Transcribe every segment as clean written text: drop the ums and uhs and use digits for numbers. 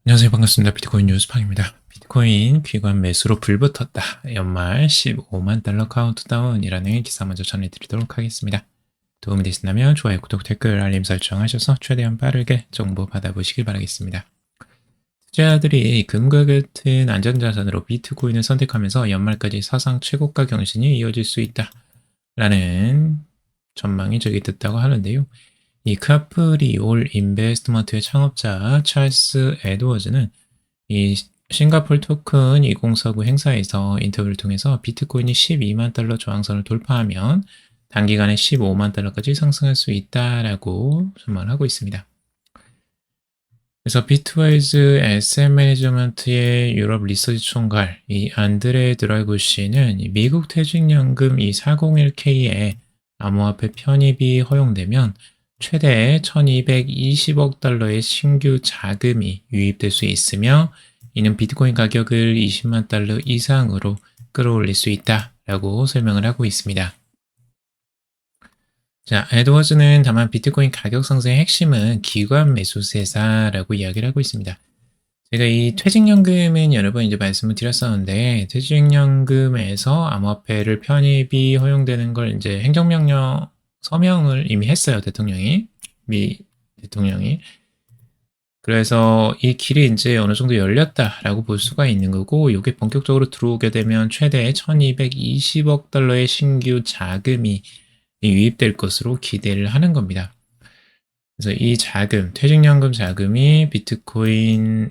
안녕하세요. 반갑습니다. 비트코인 뉴스팡입니다. 비트코인 귀관 매수로 불붙었다. 연말 15만 달러 카운트다운이라는 기사 먼저 전해드리도록 하겠습니다. 도움이 되신다면 좋아요, 구독, 댓글, 알림 설정하셔서 최대한 빠르게 정보 받아보시길 바라겠습니다. 투자자들이 금과 같은 안전자산으로 비트코인을 선택하면서 연말까지 사상 최고가 경신이 이어질 수 있다. 라는 전망이 저기 됐다고 하는데요. 이 카프리올 인베스트먼트의 창업자 찰스 에드워즈는 이 싱가폴 토큰 2049 행사에서 인터뷰를 통해서 비트코인이 12만 달러 저항선을 돌파하면 단기간에 15만 달러까지 상승할 수 있다라고 전망을 하고 있습니다. 그래서 비트와이즈 에셋 매니지먼트의 유럽 리서치 총괄 이 안드레 드라이브 씨는 미국 퇴직연금 이 401k에 암호화폐 편입이 허용되면 최대 1220억 달러의 신규 자금이 유입될 수 있으며 이는 비트코인 가격을 20만 달러 이상으로 끌어올릴 수 있다라고 설명을 하고 있습니다. 자, 에드워즈는 다만 비트코인 가격 상승의 핵심은 기관 매수세사라고 이야기를 하고 있습니다. 제가 이 퇴직연금은 여러 번 이제 말씀을 드렸었는데 퇴직연금에서 암호화폐를 편입이 허용되는 걸 이제 행정명령 서명을 이미 했어요, 미 대통령이. 그래서 이 길이 이제 어느 정도 열렸다라고 볼 수가 있는 거고, 이게 본격적으로 들어오게 되면 최대 1220억 달러의 신규 자금이 유입될 것으로 기대를 하는 겁니다. 그래서 이 자금, 퇴직연금 자금이 비트코인이나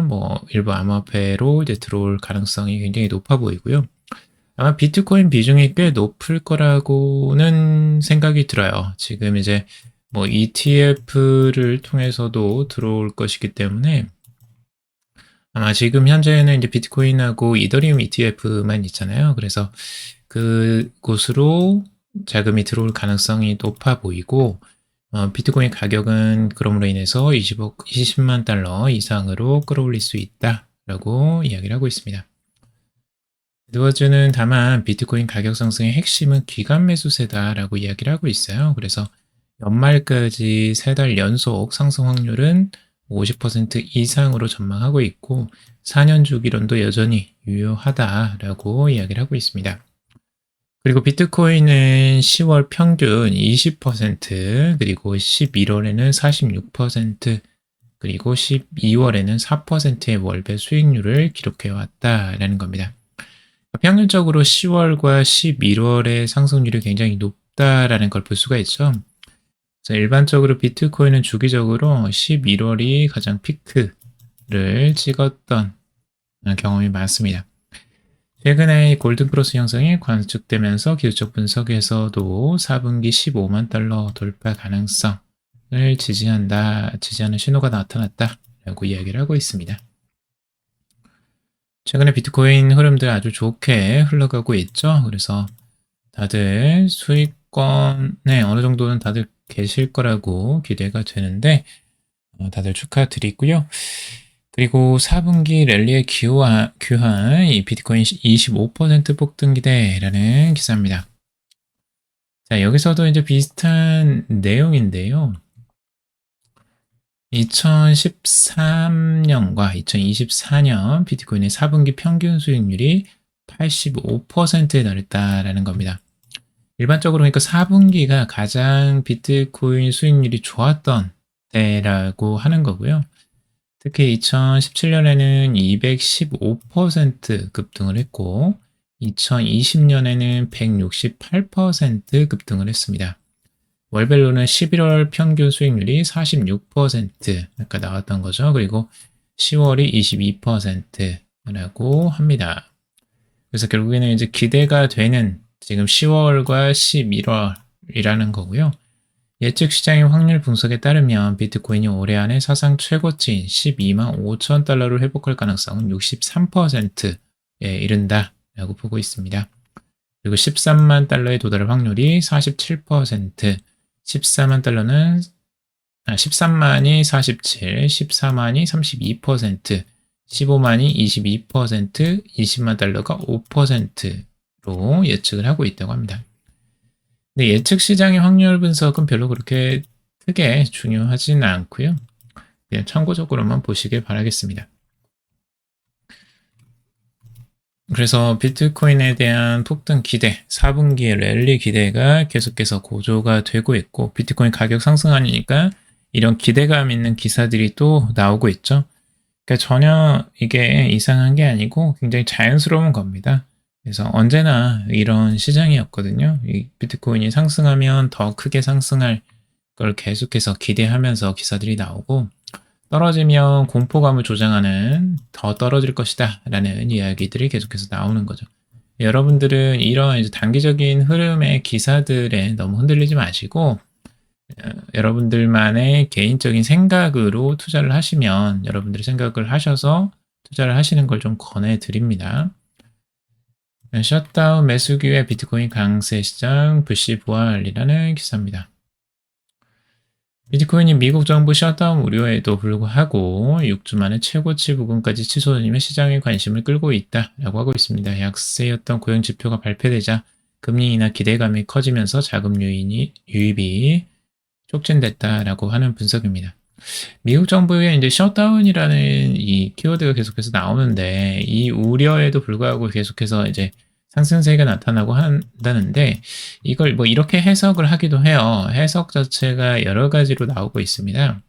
뭐 일부 암호화폐로 이제 들어올 가능성이 굉장히 높아 보이고요. 아마 비트코인 비중이 꽤 높을 거라고는 생각이 들어요. 지금 이제 뭐 ETF를 통해서도 들어올 것이기 때문에 아마 지금 현재는 이제 비트코인하고 이더리움 ETF만 있잖아요. 그래서 그곳으로 자금이 들어올 가능성이 높아 보이고 비트코인 가격은 그럼으로 인해서 20만 달러 이상으로 끌어올릴 수 있다라고 이야기를 하고 있습니다. 에드워즈는 다만 비트코인 가격 상승의 핵심은 기관 매수세다라고 이야기를 하고 있어요. 그래서 연말까지 3달 연속 상승 확률은 50% 이상으로 전망하고 있고 4년 주기론도 여전히 유효하다라고 이야기를 하고 있습니다. 그리고 비트코인은 10월 평균 20%, 그리고 11월에는 46%, 그리고 12월에는 4%의 월배 수익률을 기록해 왔다라는 겁니다. 평균적으로 10월과 11월의 상승률이 굉장히 높다라는 걸 볼 수가 있죠. 그래서 일반적으로 비트코인은 주기적으로 11월이 가장 피크를 찍었던 경험이 많습니다. 최근에 골든크로스 형성이 관측되면서 기술적 분석에서도 4분기 15만 달러 돌파 가능성을 지지하는 신호가 나타났다라고 이야기를 하고 있습니다. 최근에 비트코인 흐름들 아주 좋게 흘러가고 있죠. 그래서 다들 수익권에 어느 정도는 다들 계실 거라고 기대가 되는데 다들 축하드리고요. 그리고 4분기 랠리에 귀한 이 비트코인 25% 폭등 기대라는 기사입니다. 자, 여기서도 이제 비슷한 내용인데요. 2013년과 2024년 비트코인의 4분기 평균 수익률이 85%에 달했다라는 겁니다. 일반적으로 그러니까 4분기가 가장 비트코인 수익률이 좋았던 때라고 하는 거고요. 특히 2017년에는 215% 급등을 했고 2020년에는 168% 급등을 했습니다. 월별로는 11월 평균 수익률이 46% 아까 나왔던 거죠. 그리고 10월이 22%라고 합니다. 그래서 결국에는 이제 기대가 되는 지금 10월과 11월이라는 거고요. 예측 시장의 확률 분석에 따르면 비트코인이 올해 안에 사상 최고치인 12만 5천 달러를 회복할 가능성은 63%에 이른다라고 보고 있습니다. 그리고 13만 달러에 도달할 확률이 47%, 13만이 47, 14만이 32%, 15만이 22%, 20만 달러가 5%로 예측을 하고 있다고 합니다. 근데 예측 시장의 확률 분석은 별로 그렇게 크게 중요하지는 않고요. 그냥 참고적으로만 보시길 바라겠습니다. 그래서 비트코인에 대한 폭등 기대, 4분기의 랠리 기대가 계속해서 고조가 되고 있고, 비트코인 가격 상승하니까 이런 기대감 있는 기사들이 또 나오고 있죠. 그러니까 전혀 이게 이상한 게 아니고 굉장히 자연스러운 겁니다. 그래서 언제나 이런 시장이었거든요. 이 비트코인이 상승하면 더 크게 상승할 걸 계속해서 기대하면서 기사들이 나오고, 떨어지면 공포감을 조장하는 더 떨어질 것이다 라는 이야기들이 계속해서 나오는 거죠. 여러분들은 이런 이제 단기적인 흐름의 기사들에 너무 흔들리지 마시고, 여러분들만의 개인적인 생각으로 투자를 하시면 여러분들이 생각을 하셔서 투자를 하시는 걸 좀 권해드립니다. 셧다운 매수 기회 비트코인 강세 시장 불씨 부활이라는 기사입니다. 비트코인이 미국 정부 셧다운 우려에도 불구하고 6주 만에 최고치 부근까지 치솟으며 시장의 관심을 끌고 있다라고 하고 있습니다. 약세였던 고용 지표가 발표되자 금리 인하 기대감이 커지면서 자금 유입이 촉진됐다라고 하는 분석입니다. 미국 정부의 이제 셧다운이라는 이 키워드가 계속해서 나오는데, 이 우려에도 불구하고 계속해서 이제 상승세가 나타나고 한다는데, 이걸 뭐 이렇게 해석을 하기도 해요. 해석 자체가 여러 가지로 나오고 있습니다.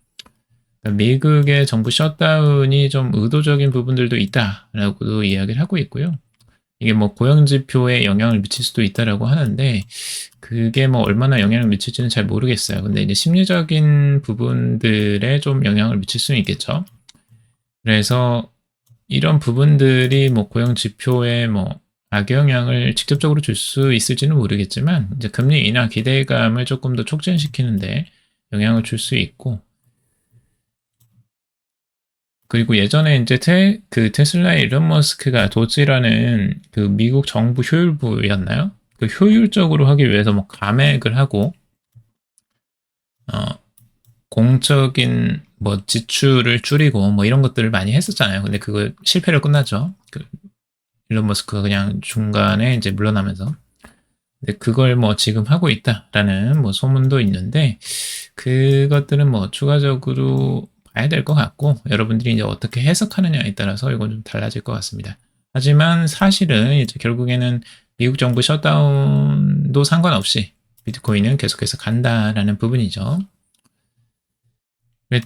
미국의 정부 셧다운이 좀 의도적인 부분들도 있다라고도 이야기를 하고 있고요. 이게 뭐 고용지표에 영향을 미칠 수도 있다라고 하는데, 그게 뭐 얼마나 영향을 미칠지는 잘 모르겠어요. 근데 이제 심리적인 부분들에 좀 영향을 미칠 수는 있겠죠. 그래서 이런 부분들이 뭐 고용지표에 뭐 악영향을 직접적으로 줄 수 있을지는 모르겠지만, 이제 금리 인하 기대감을 조금 더 촉진시키는데 영향을 줄 수 있고, 그리고 예전에 이제 테슬라의 일론 머스크가 도지라는 그 미국 정부 효율부였나요? 그 효율적으로 하기 위해서 뭐 감액을 하고, 공적인 뭐 지출을 줄이고 뭐 이런 것들을 많이 했었잖아요. 근데 그거 실패로 끝났죠. 그 일론 머스크가 그냥 중간에 이제 물러나면서. 근데 그걸 뭐 지금 하고 있다라는 뭐 소문도 있는데, 그것들은 뭐 추가적으로 봐야 될 것 같고, 여러분들이 이제 어떻게 해석하느냐에 따라서 이건 좀 달라질 것 같습니다. 하지만 사실은 이제 결국에는 미국 정부 셧다운도 상관없이 비트코인은 계속해서 간다라는 부분이죠.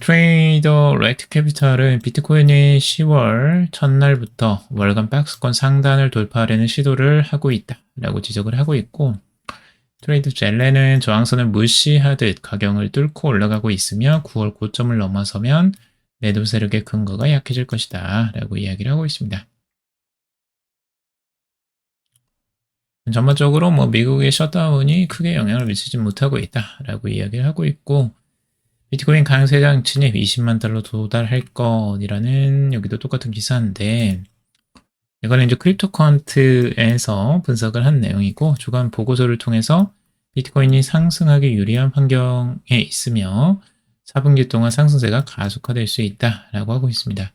트레이더 레이트 캐피탈은 비트코인이 10월 첫날부터 월간 박스권 상단을 돌파하려는 시도를 하고 있다라고 지적을 하고 있고, 트레이드 젤레는 저항선을 무시하듯 가격을 뚫고 올라가고 있으며 9월 고점을 넘어서면 매도 세력의 근거가 약해질 것이다 라고 이야기를 하고 있습니다. 전반적으로 뭐 미국의 셧다운이 크게 영향을 미치지 못하고 있다라고 이야기를 하고 있고, 비트코인 강세장 진입 20만 달러 도달할 것이라는 여기도 똑같은 기사인데, 이거는 이제 크립토컨트에서 분석을 한 내용이고, 주간 보고서를 통해서 비트코인이 상승하기 유리한 환경에 있으며 4분기 동안 상승세가 가속화될 수 있다라고 하고 있습니다.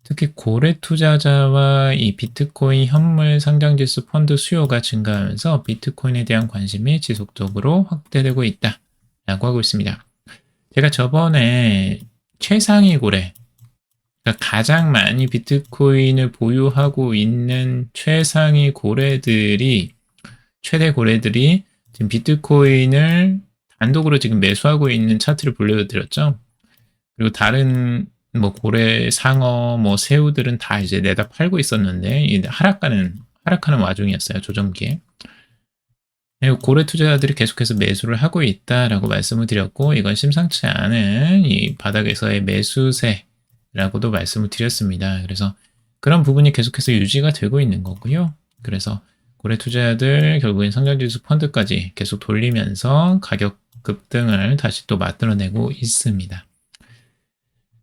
특히 고래 투자자와 이 비트코인 현물 상장지수 펀드 수요가 증가하면서 비트코인에 대한 관심이 지속적으로 확대되고 있다라고 하고 있습니다. 제가 저번에 최상위 고래, 그러니까 가장 많이 비트코인을 보유하고 있는 최상위 고래들이, 최대 고래들이 지금 비트코인을 단독으로 지금 매수하고 있는 차트를 보여드렸죠. 그리고 다른 뭐 고래, 상어, 뭐 새우들은 다 이제 내다 팔고 있었는데 하락하는 와중이었어요. 조정기에. 고래 투자자들이 계속해서 매수를 하고 있다라고 말씀을 드렸고, 이건 심상치 않은 이 바닥에서의 매수세라고도 말씀을 드렸습니다. 그래서 그런 부분이 계속해서 유지가 되고 있는 거고요. 그래서 고래 투자자들 결국엔 상장지수 펀드까지 계속 돌리면서 가격 급등을 다시 또 만들어내고 있습니다.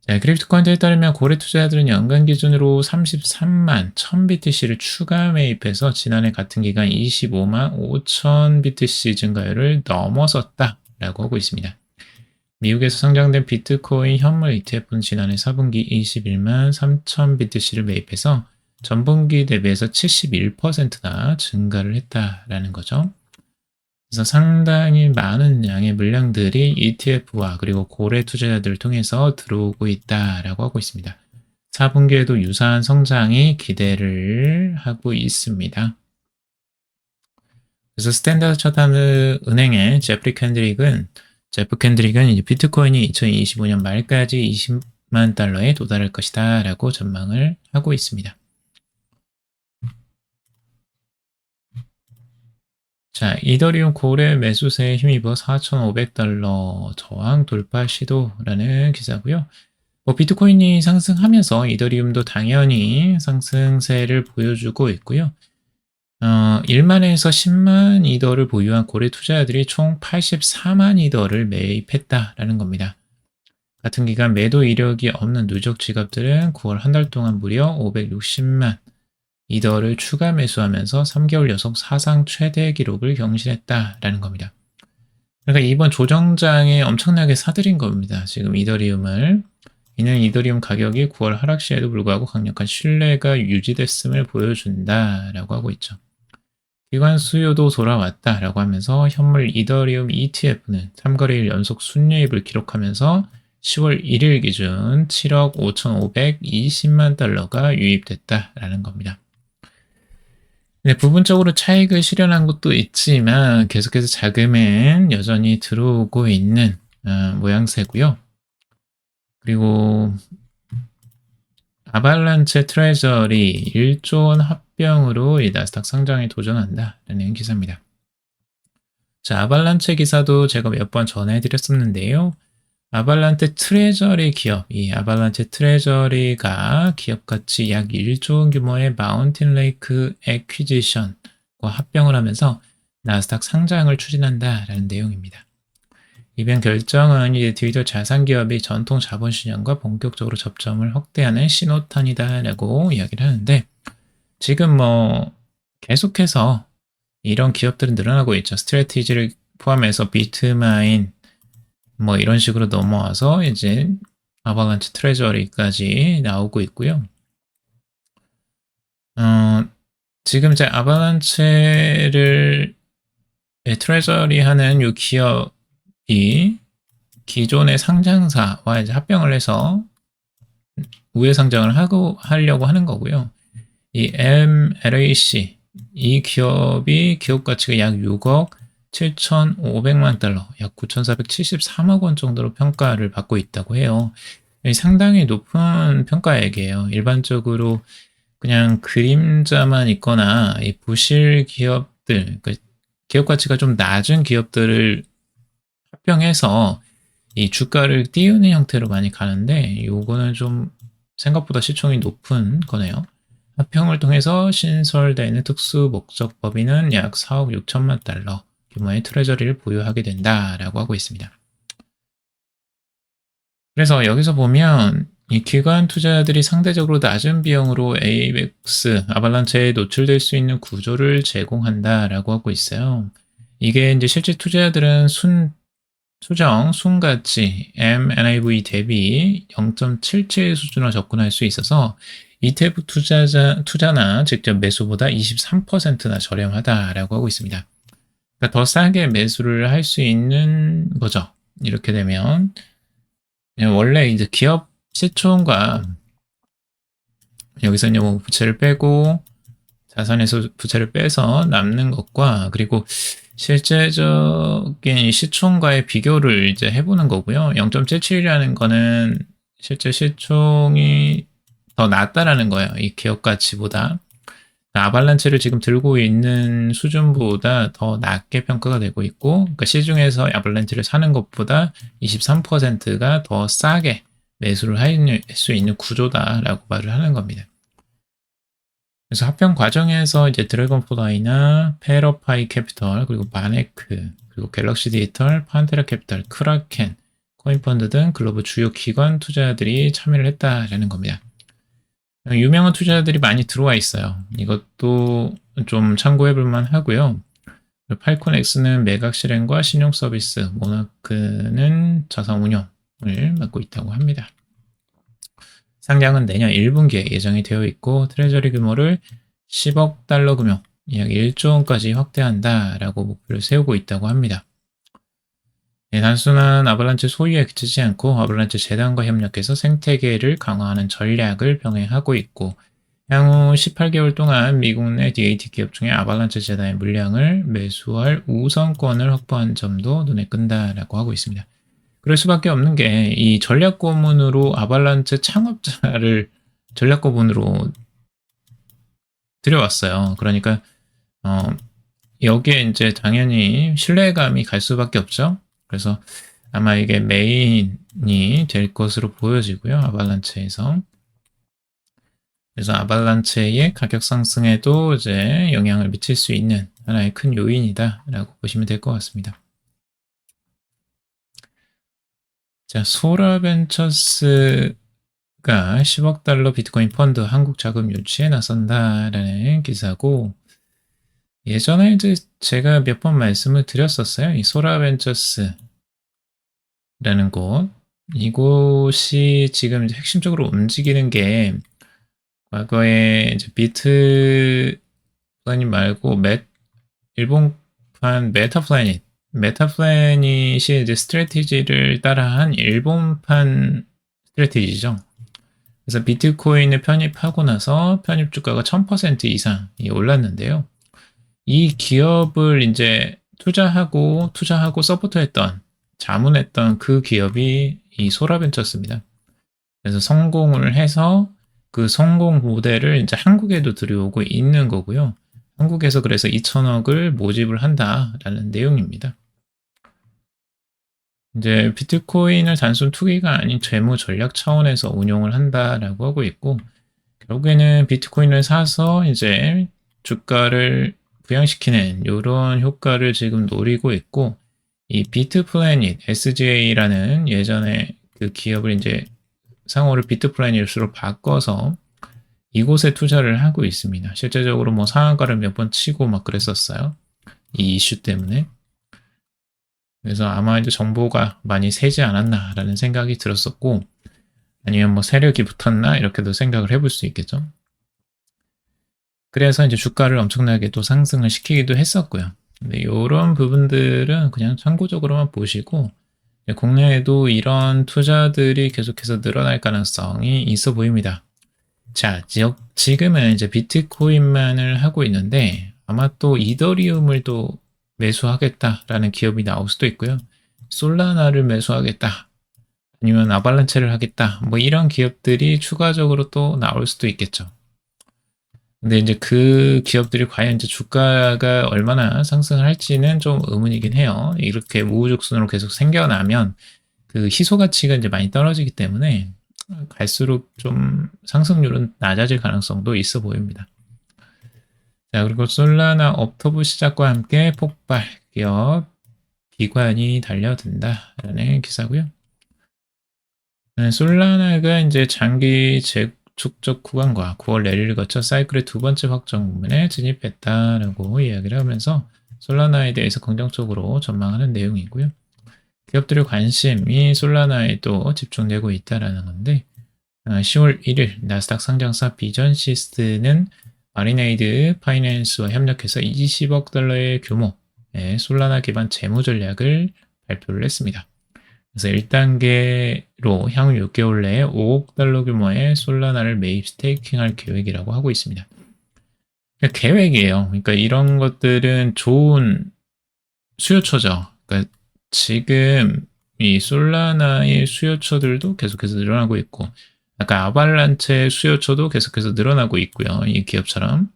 자, 크립토컨트에 따르면 고래 투자자들은 연간 기준으로 33만 1000BTC를 추가 매입해서 지난해 같은 기간 25만 5000 BTC 증가율을 넘어섰다라고 하고 있습니다. 미국에서 상장된 비트코인 현물 ETF는 지난해 4분기 21만 3000 BTC를 매입해서 전분기 대비해서 71%나 증가를 했다라는 거죠. 그래서 상당히 많은 양의 물량들이 ETF와 그리고 고래 투자자들을 통해서 들어오고 있다라고 하고 있습니다. 4분기에도 유사한 성장이 기대를 하고 있습니다. 그래서 스탠다드 차타르드 은행의 제프 캔드릭은 이제 비트코인이 2025년 말까지 20만 달러에 도달할 것이다 라고 전망을 하고 있습니다. 자, 이더리움 고래 매수세에 힘입어 4,500달러 저항 돌파 시도라는 기사고요. 비트코인이 상승하면서 이더리움도 당연히 상승세를 보여주고 있고요. 1만에서 10만 이더를 보유한 고래 투자자들이 총 84만 이더를 매입했다라는 겁니다. 같은 기간 매도 이력이 없는 누적 지갑들은 9월 한 달 동안 무려 560만 이더를 추가 매수하면서 3개월 연속 사상 최대 기록을 경신했다라는 겁니다. 그러니까 이번 조정장에 엄청나게 사들인 겁니다. 지금 이더리움을. 이는 이더리움 가격이 9월 하락 시에도 불구하고 강력한 신뢰가 유지됐음을 보여준다라고 하고 있죠. 기관 수요도 돌아왔다라고 하면서 현물 이더리움 ETF는 3거래일 연속 순이익을 기록하면서 10월 1일 기준 7억 5,520만 달러가 유입됐다라는 겁니다. 네, 부분적으로 차익을 실현한 것도 있지만 계속해서 자금은 여전히 들어오고 있는 모양새고요. 그리고 아발란체 트레저리 1조 원 합병으로 이 나스닥 상장에 도전한다라는 기사입니다. 자, 아발란체 기사도 제가 몇 번 전해드렸었는데요. 아발란체 트레저리 기업, 이 아발란체 트레저리가 기업가치 약 1조 원 규모의 마운틴 레이크 애퀴지션과 합병을 하면서 나스닥 상장을 추진한다라는 내용입니다. 이번 결정은 이제 디지털 자산 기업이 전통 자본 시장과 본격적으로 접점을 확대하는 신호탄이다라고 이야기를 하는데 지금 계속해서 이런 기업들은 늘어나고 있죠. 스트래티지를 포함해서 비트마인 이런 식으로 넘어와서 이제 아발란체 트레저리까지 나오고 있고요. 지금 이제 아발란체를 트레저리 하는 이 기업이 기존의 상장사와 이제 합병을 해서 우회 상장을 하려고 하는 거고요. 이 MLAC, 이 기업이 기업 가치가 약 6억 7,500만 달러, 약 9,473억 원 정도로 평가를 받고 있다고 해요. 상당히 높은 평가액이에요. 일반적으로 그냥 그림자만 있거나 이 부실 기업들, 그러니까 기업 가치가 좀 낮은 기업들을 합병해서 이 주가를 띄우는 형태로 많이 가는데 요거는 좀 생각보다 시총이 높은 거네요. 합병을 통해서 신설되는 특수 목적 법인은 약 4억 6천만 달러 규모의 트레저리를 보유하게 된다라고 하고 있습니다. 그래서 여기서 보면 이 기관 투자자들이 상대적으로 낮은 비용으로 AVX, 아발란체에 노출될 수 있는 구조를 제공한다라고 하고 있어요. 이게 이제 실제 투자자들은 순가치 MNAV 대비 0.77 수준으로 접근할 수 있어서 ETF 투자나 직접 매수보다 23%나 저렴하다라고 하고 있습니다. 그러니까 더 싸게 매수를 할 수 있는 거죠. 이렇게 되면 원래 이제 기업 시총과 여기서 이제 부채를 빼고 자산에서 부채를 빼서 남는 것과 그리고 실제적인 시총과의 비교를 이제 해보는 거고요. 0.77이라는 거는 실제 시총이 더 낮다라는 거예요. 이 기업 가치보다. 아발란체를 지금 들고 있는 수준보다 더 낮게 평가가 되고 있고, 그러니까 시중에서 아발란체를 사는 것보다 23%가 더 싸게 매수를 할 수 있는 구조다라고 말을 하는 겁니다. 그래서 합병 과정에서 이제 드래곤플라이나 페러파이 캐피털, 그리고 마네크, 그리고 갤럭시 디지털, 판테라 캐피털, 크라켄, 코인펀드 등 글로벌 주요 기관 투자자들이 참여를 했다라는 겁니다. 유명한 투자자들이 많이 들어와 있어요. 이것도 좀 참고해 볼 만하고요. 팔콘엑스는 매각 실행과 신용 서비스, 모나크는 자산 운용을 맡고 있다고 합니다. 상장은 내년 1분기에 예정이 되어 있고 트레저리 규모를 10억 달러 금융, 약 1조 원까지 확대한다라고 목표를 세우고 있다고 합니다. 네, 단순한 아발란체 소유에 그치지 않고 아발란체 재단과 협력해서 생태계를 강화하는 전략을 병행하고 있고 향후 18개월 동안 미국 내 DAT 기업 중에 아발란체 재단의 물량을 매수할 우선권을 확보한 점도 눈에 끈다라고 하고 있습니다. 그럴 수밖에 없는 게 이 전략 고문으로 아발란체 창업자를 전략 고문으로 들여왔어요. 그러니까 여기에 이제 당연히 신뢰감이 갈 수밖에 없죠. 그래서 아마 이게 메인이 될 것으로 보여지고요. 아발란체에서. 그래서 아발란체의 가격 상승에도 이제 영향을 미칠 수 있는 하나의 큰 요인이다라고 보시면 될 것 같습니다. 자, 소라벤처스가 10억 달러 비트코인 펀드 한국 자금 유치에 나선다라는 기사고 예전에 이제 제가 몇 번 말씀을 드렸었어요. 이 소라벤처스라는 곳. 이곳이 지금 이제 핵심적으로 움직이는 게 과거에 이제 비트 플래닛 말고 일본판 메타플래닛이 이제 스트래티지를 따라한 일본판 스트래티지죠. 그래서 비트코인을 편입하고 나서 편입 주가가 1000% 이상이 올랐는데요. 이 기업을 이제 투자하고 서포트했던 자문했던 그 기업이 이 소라벤처스입니다. 그래서 성공을 해서 그 성공 모델을 이제 한국에도 들여오고 있는 거고요. 한국에서 그래서 2천억을 모집을 한다라는 내용입니다. 이제 비트코인을 단순 투기가 아닌 재무 전략 차원에서 운용을 한다라고 하고 있고, 결국에는 비트코인을 사서 이제 주가를 부양시키는 이런 효과를 지금 노리고 있고, 이 비트플래닛 SGA라는 예전에 그 기업을 이제 상호를 비트플래닛으로 바꿔서 이곳에 투자를 하고 있습니다. 실제적으로 뭐 상한가를 몇 번 치고 막 그랬었어요. 이 이슈 때문에. 그래서 아마 이제 정보가 많이 새지 않았나라는 생각이 들었었고, 아니면 뭐 세력이 붙었나 이렇게도 생각을 해볼 수 있겠죠. 그래서 이제 주가를 엄청나게 또 상승을 시키기도 했었고요. 근데 이런 부분들은 그냥 참고적으로만 보시고 국내에도 이런 투자들이 계속해서 늘어날 가능성이 있어 보입니다. 자, 지금은 이제 비트코인만을 하고 있는데 아마 또 이더리움을 또 매수하겠다라는 기업이 나올 수도 있고요. 솔라나를 매수하겠다. 아니면 아발란체를 하겠다. 뭐 이런 기업들이 추가적으로 또 나올 수도 있겠죠. 근데 이제 그 기업들이 과연 이제 주가가 얼마나 상승을 할지는 좀 의문이긴 해요. 이렇게 우후죽순으로 계속 생겨나면 그 희소 가치가 이제 많이 떨어지기 때문에 갈수록 좀 상승률은 낮아질 가능성도 있어 보입니다. 자, 그리고 솔라나 업터브 시작과 함께 폭발 기업 기관이 달려든다라는 기사고요. 솔라나가 이제 장기 재축적 구간과 9월 내리를 거쳐 사이클의 두 번째 확정 부분에 진입했다라고 이야기를 하면서 솔라나에 대해서 긍정적으로 전망하는 내용이고요. 기업들의 관심이 솔라나에도 집중되고 있다라는 건데 10월 1일 나스닥 상장사 비전시스트는 마리네이드 파이낸스와 협력해서 20억 달러의 규모의 솔라나 기반 재무 전략을 발표를 했습니다. 그래서 1단계로 향후 6개월 내에 5억 달러 규모의 솔라나를 매입 스테이킹할 계획이라고 하고 있습니다. 그러니까 계획이에요. 그러니까 이런 것들은 좋은 수요처죠. 그러니까 지금 이 솔라나의 수요처들도 계속해서 늘어나고 있고 아까 아발란체 수요처도 계속해서 늘어나고 있고요. 이 기업처럼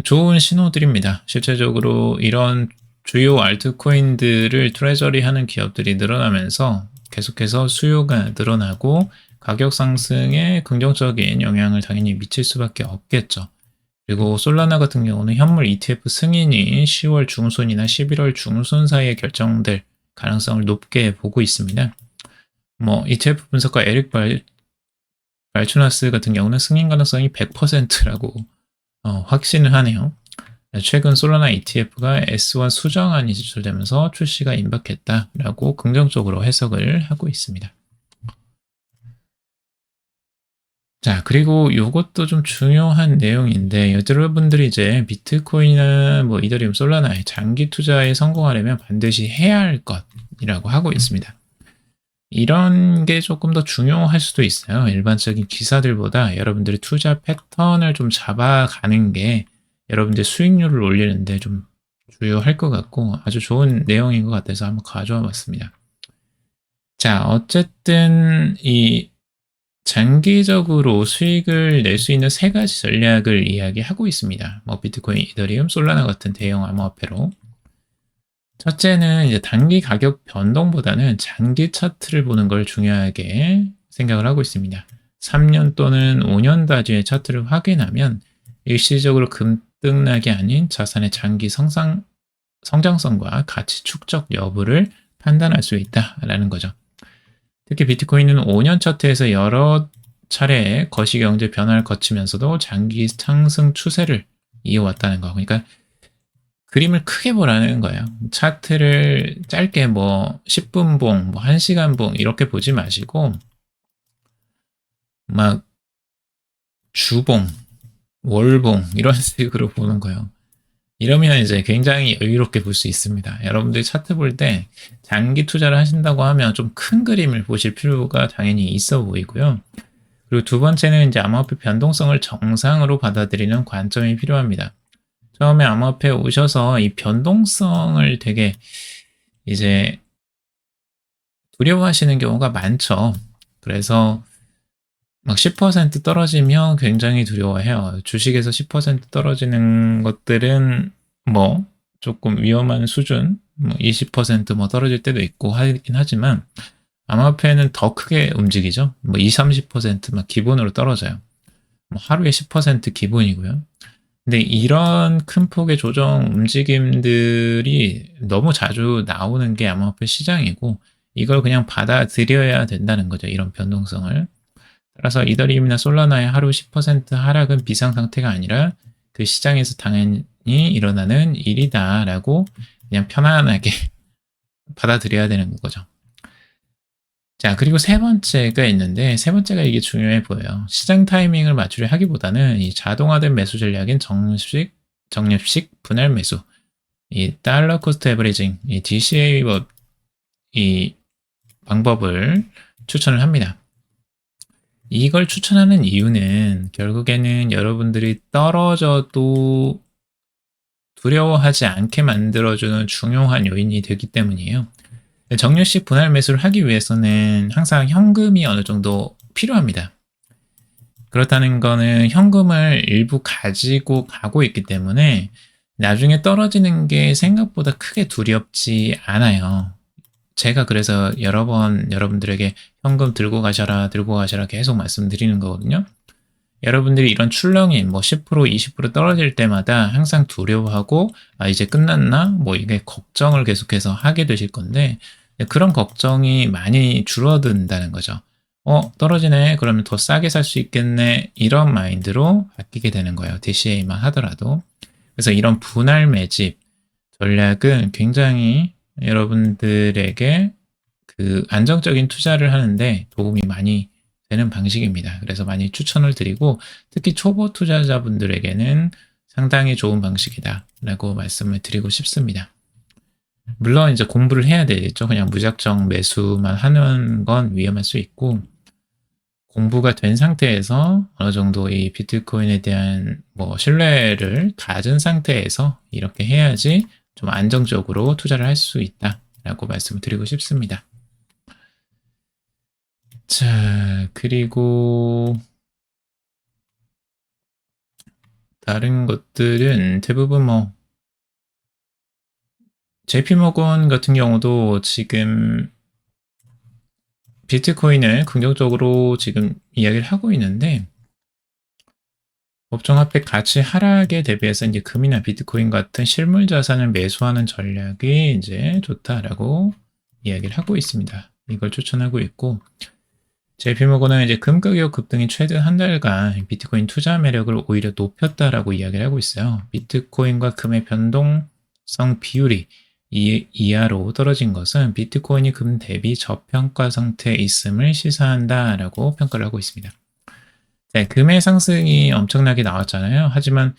좋은 신호들입니다. 실제적으로 이런 주요 알트코인들을 트레저리 하는 기업들이 늘어나면서 계속해서 수요가 늘어나고 가격 상승에 긍정적인 영향을 당연히 미칠 수밖에 없겠죠. 그리고 솔라나 같은 경우는 현물 ETF 승인이 10월 중순이나 11월 중순 사이에 결정될 가능성을 높게 보고 있습니다. 뭐 ETF 분석가 에릭 발추나스 같은 경우는 승인 가능성이 100%라고 확신을 하네요. 최근 솔라나 ETF가 S1 수정안이 제출되면서 출시가 임박했다라고 긍정적으로 해석을 하고 있습니다. 자, 그리고 요것도 좀 중요한 내용인데, 여러분들이 이제 비트코인이나 뭐 이더리움, 솔라나에 장기 투자에 성공하려면 반드시 해야 할 것이라고 하고 있습니다. 이런 게 조금 더 중요할 수도 있어요. 일반적인 기사들보다 여러분들이 투자 패턴을 좀 잡아가는 게 여러분들 수익률을 올리는데 좀 주요할 것 같고 아주 좋은 내용인 것 같아서 한번 가져와 봤습니다. 자, 어쨌든 이 장기적으로 수익을 낼 수 있는 세 가지 전략을 이야기하고 있습니다. 뭐 비트코인, 이더리움, 솔라나 같은 대형 암호화폐로. 첫째는 이제 단기 가격 변동보다는 장기 차트를 보는 걸 중요하게 생각을 하고 있습니다. 3년 또는 5년 단위의 차트를 확인하면 일시적으로 급등락이 아닌 자산의 장기 성장성과 가치 축적 여부를 판단할 수 있다라는 거죠. 특히 비트코인은 5년 차트에서 여러 차례 거시경제 변화를 거치면서도 장기 상승 추세를 이어왔다는 거. 그러니까 그림을 크게 보라는 거예요. 차트를 짧게 뭐 10분 봉, 뭐 1시간 봉 이렇게 보지 마시고 막 주봉, 월봉 이런 식으로 보는 거예요. 이러면 이제 굉장히 여유롭게 볼 수 있습니다. 여러분들이 차트 볼 때 장기 투자를 하신다고 하면 좀 큰 그림을 보실 필요가 당연히 있어 보이고요. 그리고 두 번째는 이제 암호화폐 변동성을 정상으로 받아들이는 관점이 필요합니다. 처음에 암호화폐에 오셔서 이 변동성을 되게 이제 두려워하시는 경우가 많죠. 그래서 막 10% 떨어지면 굉장히 두려워해요. 주식에서 10% 떨어지는 것들은 뭐 조금 위험한 수준, 뭐 20% 떨어질 때도 있고 하긴 하지만 암호화폐는 더 크게 움직이죠. 뭐 20, 30%막 기본으로 떨어져요. 뭐 하루에 10% 기본이고요. 근데 이런 큰 폭의 조정 움직임들이 너무 자주 나오는 게 암호화폐 시장이고 이걸 그냥 받아들여야 된다는 거죠. 이런 변동성을. 따라서 이더리움이나 솔라나의 하루 10% 하락은 비상상태가 아니라 그 시장에서 당연히 일어나는 일이다라고 그냥 편안하게 받아들여야 되는 거죠. 자, 그리고 세 번째가 있는데 세 번째가 이게 중요해 보여요. 시장 타이밍을 맞추려 하기보다는 이 자동화된 매수 전략인 정립식 분할 매수, 이 달러 코스트 에버리징, 이 DCA 이 방법을 추천을 합니다. 이걸 추천하는 이유는 결국에는 여러분들이 떨어져도 두려워하지 않게 만들어주는 중요한 요인이 되기 때문이에요. 정률식 분할 매수를 하기 위해서는 항상 현금이 어느 정도 필요합니다. 그렇다는 거는 현금을 일부 가지고 가고 있기 때문에 나중에 떨어지는 게 생각보다 크게 두렵지 않아요. 제가 그래서 여러 번 여러분들에게 현금 들고 가셔라 계속 말씀드리는 거거든요. 여러분들이 이런 출렁임, 뭐 10%, 20% 떨어질 때마다 항상 두려워하고, 아, 이제 끝났나? 뭐 이게 걱정을 계속해서 하게 되실 건데, 그런 걱정이 많이 줄어든다는 거죠. 떨어지네. 그러면 더 싸게 살 수 있겠네. 이런 마인드로 바뀌게 되는 거예요. DCA만 하더라도. 그래서 이런 분할 매집 전략은 굉장히 여러분들에게 그 안정적인 투자를 하는데 도움이 많이 되는 방식입니다. 그래서 많이 추천을 드리고 특히 초보 투자자분들에게는 상당히 좋은 방식이다라고 말씀을 드리고 싶습니다. 물론 이제 공부를 해야 되겠죠. 그냥 무작정 매수만 하는 건 위험할 수 있고 공부가 된 상태에서 어느 정도 이 비트코인에 대한 뭐 신뢰를 가진 상태에서 이렇게 해야지 좀 안정적으로 투자를 할 수 있다라고 말씀을 드리고 싶습니다. 자, 그리고 다른 것들은 대부분 뭐 JP모건 같은 경우도 지금 비트코인을 긍정적으로 지금 이야기를 하고 있는데 법정화폐 가치 하락에 대비해서 이제 금이나 비트코인 같은 실물 자산을 매수하는 전략이 이제 좋다라고 이야기를 하고 있습니다. 이걸 추천하고 있고 JP모건은 이제 금 가격 급등이 최근 한 달간 비트코인 투자 매력을 오히려 높였다라고 이야기를 하고 있어요. 비트코인과 금의 변동성 비율이 이하로 떨어진 것은 비트코인이 금 대비 저평가 상태에 있음을 시사한다라고 평가를 하고 있습니다. 네, 금의 상승이 엄청나게 나왔잖아요. 하지만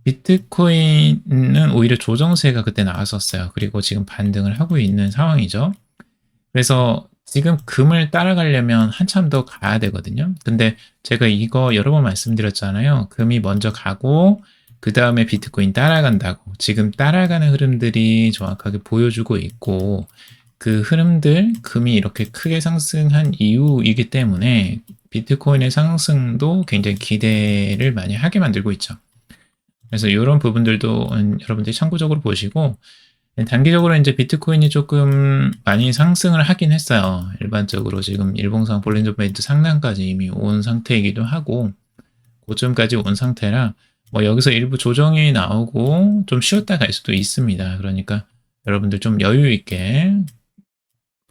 비트코인은 오히려 조정세가 그때 나왔었어요. 그리고 지금 반등을 하고 있는 상황이죠. 그래서 지금 금을 따라가려면 한참 더 가야 되거든요. 근데 제가 이거 여러 번 말씀드렸잖아요. 금이 먼저 가고 그 다음에 비트코인 따라간다고. 지금 따라가는 흐름들이 정확하게 보여주고 있고 그 흐름들, 금이 이렇게 크게 상승한 이유이기 때문에 비트코인의 상승도 굉장히 기대를 많이 하게 만들고 있죠. 그래서 이런 부분들도 여러분들이 참고적으로 보시고 단기적으로 이제 비트코인이 조금 많이 상승을 하긴 했어요. 일반적으로 지금 일봉상 볼린저 밴드 상단까지 이미 온 상태이기도 하고 고점까지 온 상태라 뭐 여기서 일부 조정이 나오고 좀 쉬었다 갈 수도 있습니다. 그러니까 여러분들 좀 여유 있게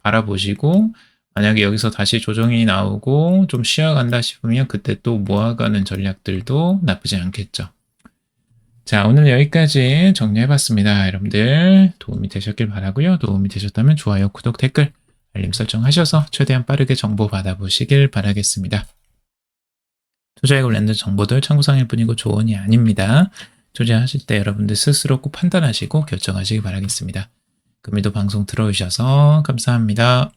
바라보시고 만약에 여기서 다시 조정이 나오고 좀 쉬어간다 싶으면 그때 또 모아가는 전략들도 나쁘지 않겠죠. 자, 오늘 여기까지 정리해봤습니다. 여러분들 도움이 되셨길 바라고요. 도움이 되셨다면 좋아요, 구독, 댓글, 알림 설정하셔서 최대한 빠르게 정보 받아보시길 바라겠습니다. 투자에 관련된 정보들 참고사항일 뿐이고 조언이 아닙니다. 투자하실 때 여러분들 스스로 꼭 판단하시고 결정하시기 바라겠습니다. 금일도 방송 들어주셔서 감사합니다.